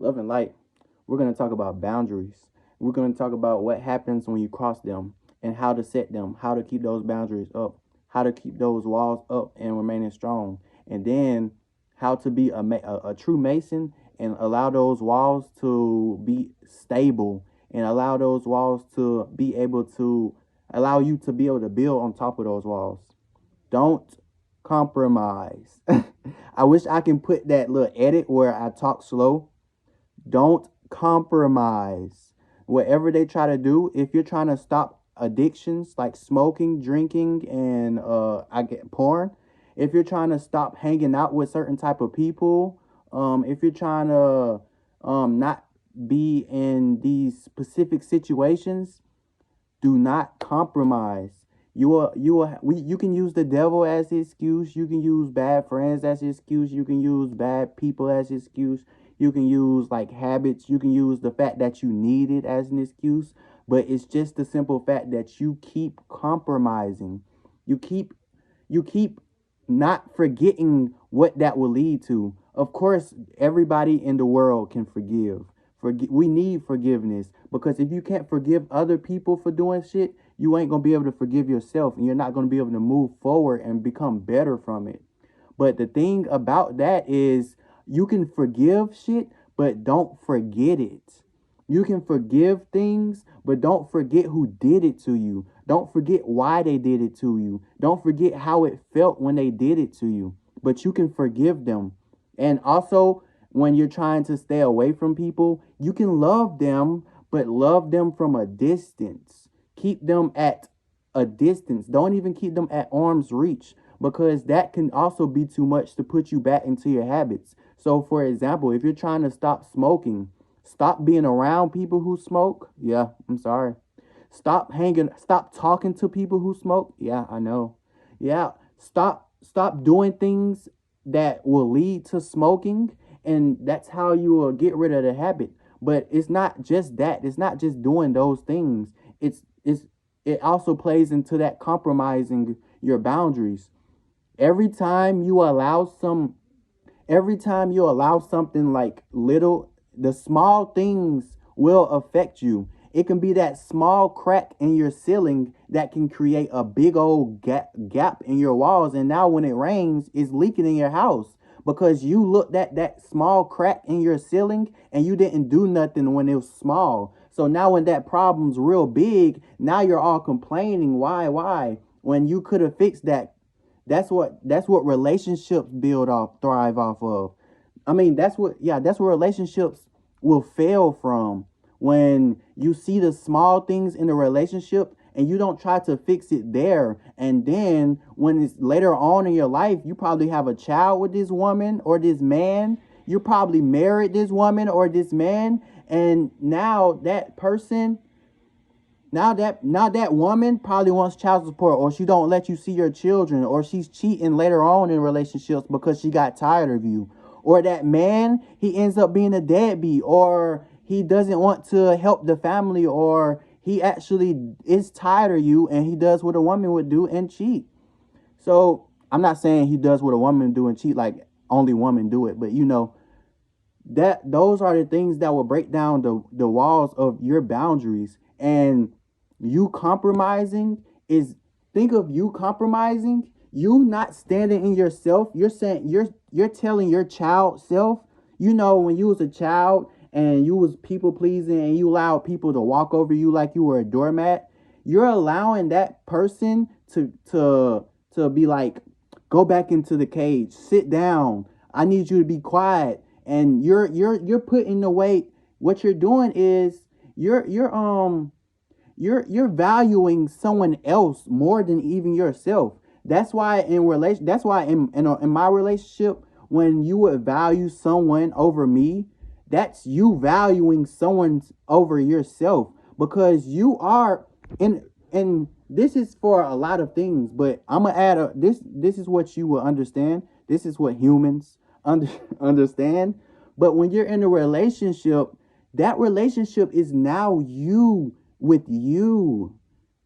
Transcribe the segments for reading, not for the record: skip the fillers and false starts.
Love and light. We're going to talk about boundaries. We're going to talk about what happens when you cross them and how to set them, how to keep those boundaries up, how to keep those walls up and remaining strong. And then how to be a true mason and allow those walls to be stable and allow those walls to be able to allow you to be able to build on top of those walls. Don't compromise. I wish I can put that little edit where I talk slow. Don't compromise. Whatever they try to do, if you're trying to stop addictions like smoking, drinking, and I get porn, if you're trying to stop hanging out with certain type of people, if you're trying to not be in these specific situations, do not compromise. You can use the devil as the excuse. You can use bad friends as the excuse. You can use bad people as the excuse. You can use like habits. You can use the fact that you need it as an excuse. But it's just the simple fact that you keep compromising. You keep you keep not forgetting what that will lead to. Of course, everybody in the world can forgive. We need forgiveness because if you can't forgive other people for doing shit, you ain't gonna be able to forgive yourself, and you're not gonna be able to move forward and become better from it. But the thing about that is, you can forgive shit, but don't forget it. You can forgive things, but don't forget who did it to you. Don't forget why they did it to you. Don't forget how it felt when they did it to you. But you can forgive them. And also, when you're trying to stay away from people, you can love them, but love them from a distance. Keep them at a distance. Don't even keep them at arm's reach because that can also be too much to put you back into your habits. So, for example, if you're trying to stop smoking, stop being around people who smoke. Yeah, I'm sorry. Stop talking to people who smoke. Yeah, I know. Yeah, stop doing things that will lead to smoking, and that's how you will get rid of the habit. But it's not just that. It's not just doing those things. It's it also plays into that compromising your boundaries. Every time you allow some every time you allow something like little, the small things will affect you. It can be that small crack in your ceiling that can create a big old gap in your walls. And now when it rains, it's leaking in your house because you looked at that small crack in your ceiling and you didn't do nothing when it was small. So now when that problem's real big, now you're all complaining. Why? When you could have fixed that. That's what relationships thrive off of. I mean, that's where relationships will fail from. When you see the small things in the relationship and you don't try to fix it there, and then when it's later on in your life, you probably have a child with this woman or this man. You probably married this woman or this man, and now that woman probably wants child support, or she don't let you see your children, or she's cheating later on in relationships because she got tired of you. Or that man, he ends up being a deadbeat, or he doesn't want to help the family, or he actually is tired of you and he does what a woman would do and cheat. So I'm not saying he does what a woman do and cheat like only women do it, but that those are the things that will break down the walls of your boundaries. And you compromising is think of you compromising, you not standing in yourself. You're saying you're telling your child self, when you was a child and you was people pleasing and you allowed people to walk over you like you were a doormat, you're allowing that person to be like, go back into the cage, sit down, I need you to be quiet. And you're putting away. What you're doing is you're valuing someone else more than even yourself. That's why in my relationship, when you would value someone over me, that's you valuing someone over yourself, because you are in. And this is for a lot of things, but I'm gonna add this is what you will understand. This is what humans under, understand. But when you're in a relationship, that relationship is now you with you.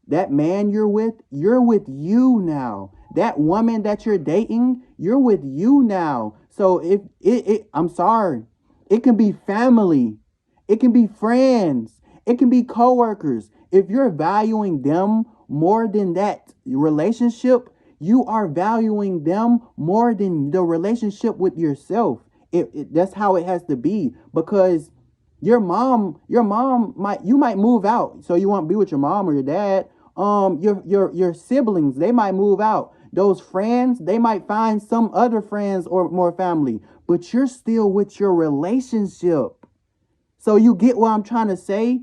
That man you're with you now. That woman that you're dating, you're with you now. So if I'm sorry, It can be family. It can be friends. It can be coworkers. If you're valuing them more than that relationship, you are valuing them more than the relationship with yourself. That's how it has to be, because your mom might, you might move out, so you won't be with your mom or your dad. Your siblings, they might move out. Those friends, they might find some other friends or more family, but you're still with your relationship. So you get what I'm trying to say?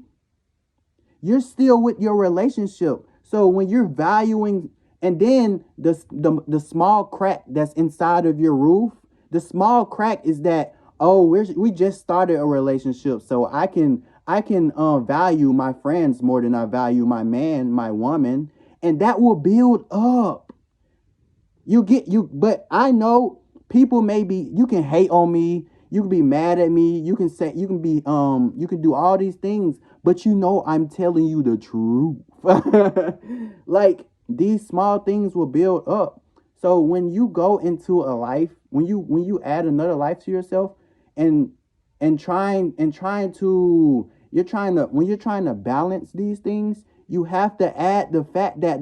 You're still with your relationship. So when you're valuing, and then the small crack that's inside of your roof, the small crack is that, oh, we just started a relationship, so I can value my friends more than I value my man, my woman, and that will build up. But I know people, maybe you can hate on me, you can be mad at me, you can say, you can do all these things, but you know I'm telling you the truth. Like, these small things will build up. So when you go into a life, when you add another life to yourself, and trying to you're trying to when you're trying to balance these things, you have to add the fact that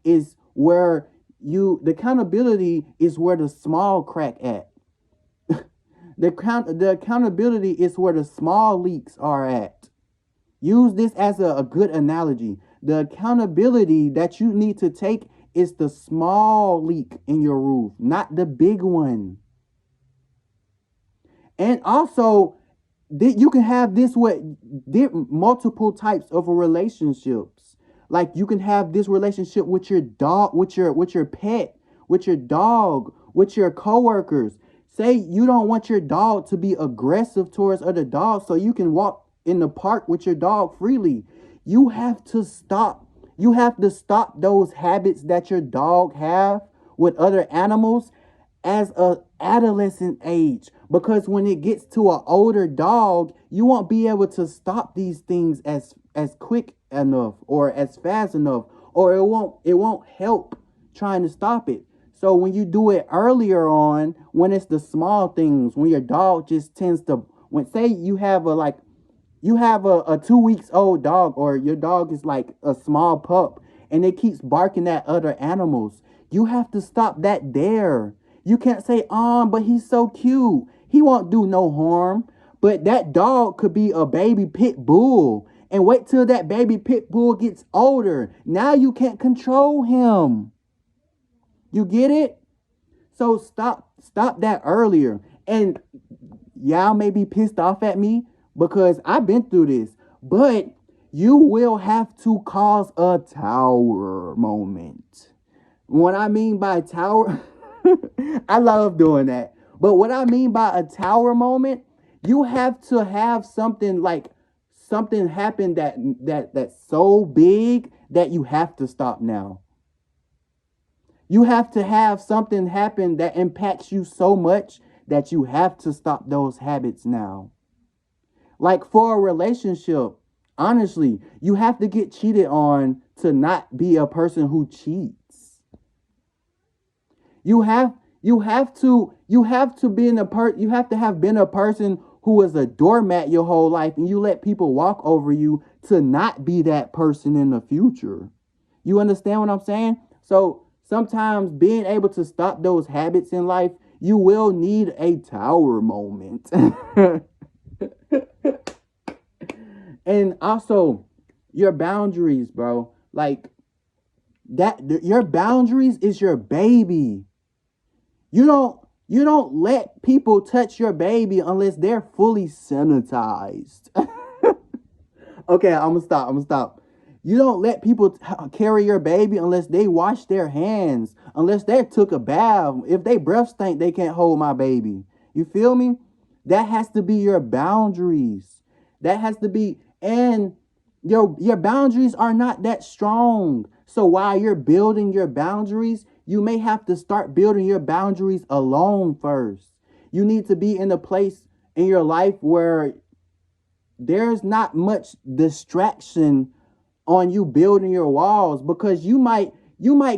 is where the accountability is where the small crack at. The accountability is where the small leaks are at. Use this as a good analogy. The accountability that you need to take is the small leak in your roof, not the big one. And also, you can have this with multiple types of relationships. Like, you can have this relationship with your dog, with your pet, with your dog, with your coworkers. Say you don't want your dog to be aggressive towards other dogs, so you can walk in the park with your dog freely. You have to stop. You have to stop those habits that your dog have with other animals as a adolescent age, because when it gets to an older dog, you won't be able to stop these things as quick enough or as fast enough, or it won't help trying to stop it. So when you do it earlier on, when it's the small things, when your dog just tends to, when, say you have a 2 weeks old dog, or your dog is like a small pup, and it keeps barking at other animals, you have to stop that there. You can't say, but he's so cute, he won't do no harm. But that dog could be a baby pit bull, and wait till that baby pit bull gets older. Now you can't control him. You get it? So stop that earlier. And y'all may be pissed off at me because I've been through this, but you will have to cause a tower moment. What I mean by tower, I love doing that. But what I mean by a tower moment, you have to have something, like something happen that's so big that you have to stop now. You have to have something happen that impacts you so much that you have to stop those habits now. Like, for a relationship, honestly, you have to get cheated on to not be a person who cheats. You have to be in a you have to have been a person who was a doormat your whole life, and you let people walk over you to not be that person in the future. You understand what I'm saying? So sometimes, being able to stop those habits in life, you will need a tower moment. And also, your boundaries, bro. Like, that, your boundaries is your baby. You don't let people touch your baby unless they're fully sanitized. Okay, I'm gonna stop. You don't let people carry your baby unless they wash their hands, unless they took a bath. If they breath stink, they can't hold my baby. You feel me? That has to be your boundaries. That has to be, and your boundaries are not that strong. So while you're building your boundaries, you may have to start building your boundaries alone first. You need to be in a place in your life where there's not much distraction on you building your walls, because you might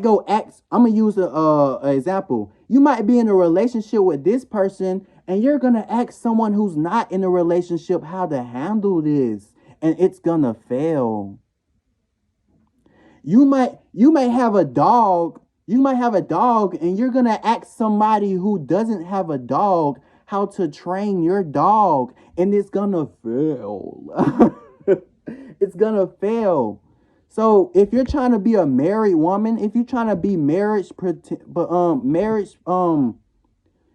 go act. I'm gonna use a example. You might be in a relationship with this person, And you're going to ask someone who's not in a relationship how to handle this, and it's going to fail. You may have a dog. You might have a dog, and you're going to ask somebody who doesn't have a dog how to train your dog, and it's going to fail. It's going to fail. So if you're trying to be a married woman, if you're trying to be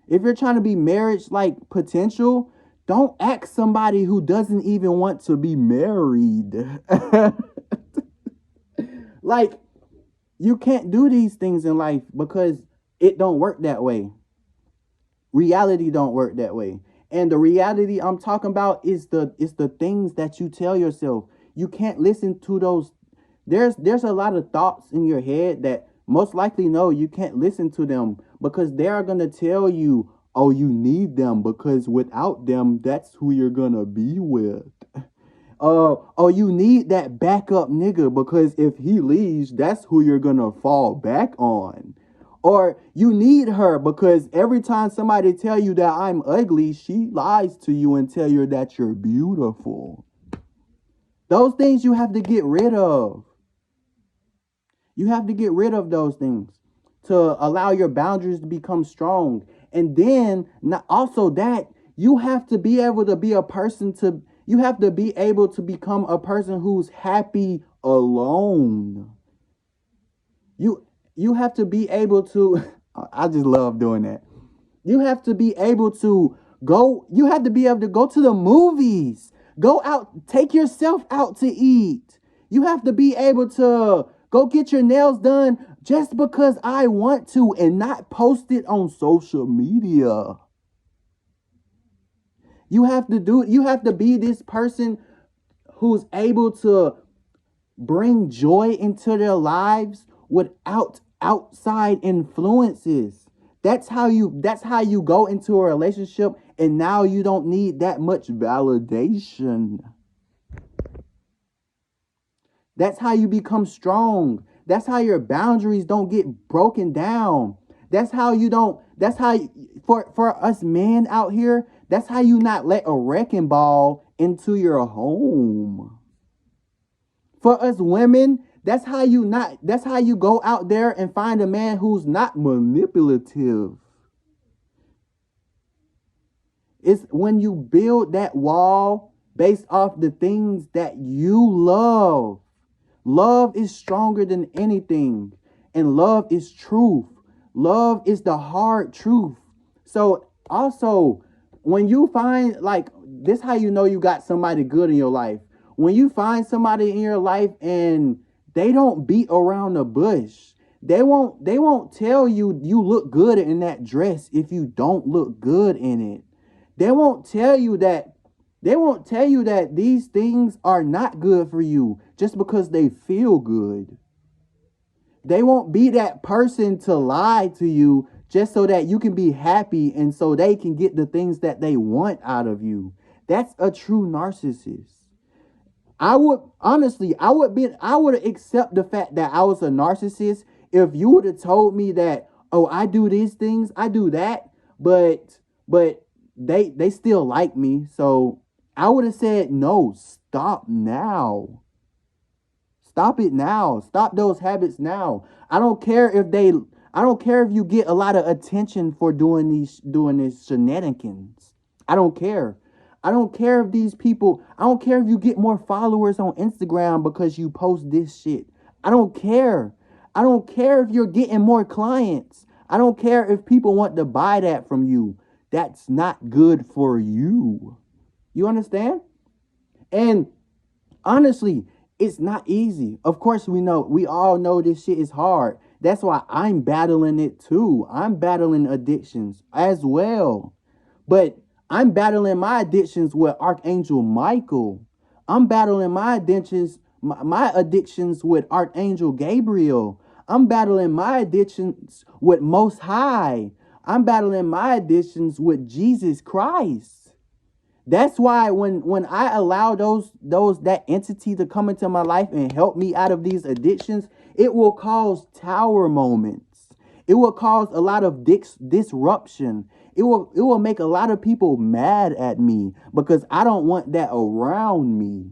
if you're trying to be marriage like potential, don't ask somebody who doesn't even want to be married. Like, you can't do these things in life because it don't work that way. Reality don't work that way. And the reality I'm talking about is the things that you tell yourself. You can't listen to those. There's a lot of thoughts in your head that most likely no, you can't listen to them because they are gonna tell you, oh, you need them because without them, that's who you're gonna be with. Oh, you need that backup nigga because if he leaves, that's who you're gonna fall back on. Or you need her because every time somebody tell you that I'm ugly, she lies to you and tell you that you're beautiful. Those things you have to get rid of. You have to get rid of those things to allow your boundaries to become strong. And then also that you have to be able to be a person you have to be able to become a person who's happy alone. You have to be able to I just love doing that. You have to be able to go to the movies. Go out, take yourself out to eat. You have to be able to go get your nails done just because I want to and not post it on social media. You have to be this person who's able to bring joy into their lives without outside influences. That's how you go into a relationship and now you don't need that much validation. That's how you become strong. That's how your boundaries don't get broken down. For us men out here, that's how you not let a wrecking ball into your home. For us women, that's how you go out there and find a man who's not manipulative. It's when you build that wall based off the things that you love. Love is stronger than anything. And love is truth. Love is the hard truth. So also, when you find this, how you know you got somebody good in your life. When you find somebody in your life and they don't beat around the bush. They won't tell you you look good in that dress if you don't look good in it. They won't tell you that these things are not good for you just because they feel good. They won't be that person to lie to you just so that you can be happy and so they can get the things that they want out of you. That's a true narcissist. I would accept the fact that I was a narcissist if you would have told me that, oh, I do these things, I do that, but they still like me. So I would have said, no, stop now. Stop it now. Stop those habits now. I don't care if you get a lot of attention for doing these shenanigans. I don't care. I don't care if you get more followers on Instagram because you post this shit. I don't care. I don't care if you're getting more clients. I don't care if people want to buy that from you. That's not good for you. You understand? And honestly, it's not easy. Of course, we all know this shit is hard. That's why I'm battling it too. I'm battling addictions as well. But I'm battling my addictions with Archangel Michael. I'm battling my addictions with Archangel Gabriel. I'm battling my addictions with Most High. I'm battling my addictions with Jesus Christ. That's why when I allow that entity to come into my life and help me out of these addictions, it will cause tower moments. It will cause a lot of disruption. It will make a lot of people mad at me because I don't want that around me.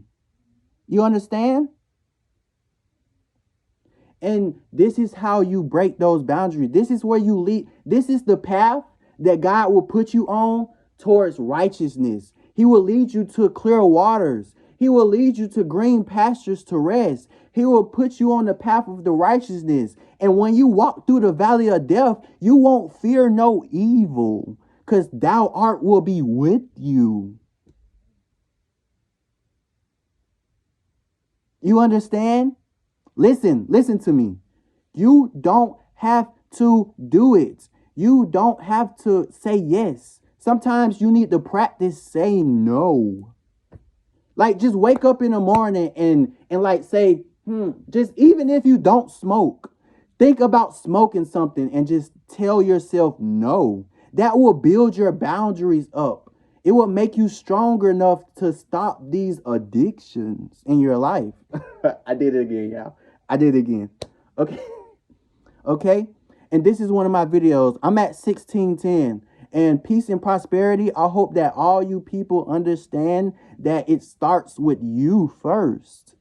You understand? And this is how you break those boundaries. This is where you lead. This is the path that God will put you on towards righteousness. He will lead you to clear waters. He will lead you to green pastures to rest. He will put you on the path of the righteousness. And when you walk through the valley of death, you won't fear no evil, because thou art will be with you. You understand? Listen to me. You don't have to do it. You don't have to say yes. Sometimes you need to practice saying no. Like, just wake up in the morning and like say, just even if you don't smoke, think about smoking something and just tell yourself no. That will build your boundaries up. It will make you stronger enough to stop these addictions in your life. I did it again, y'all. I did it again. Okay. Okay. And this is one of my videos. I'm at 1610. And peace and prosperity. I hope that all you people understand that it starts with you first.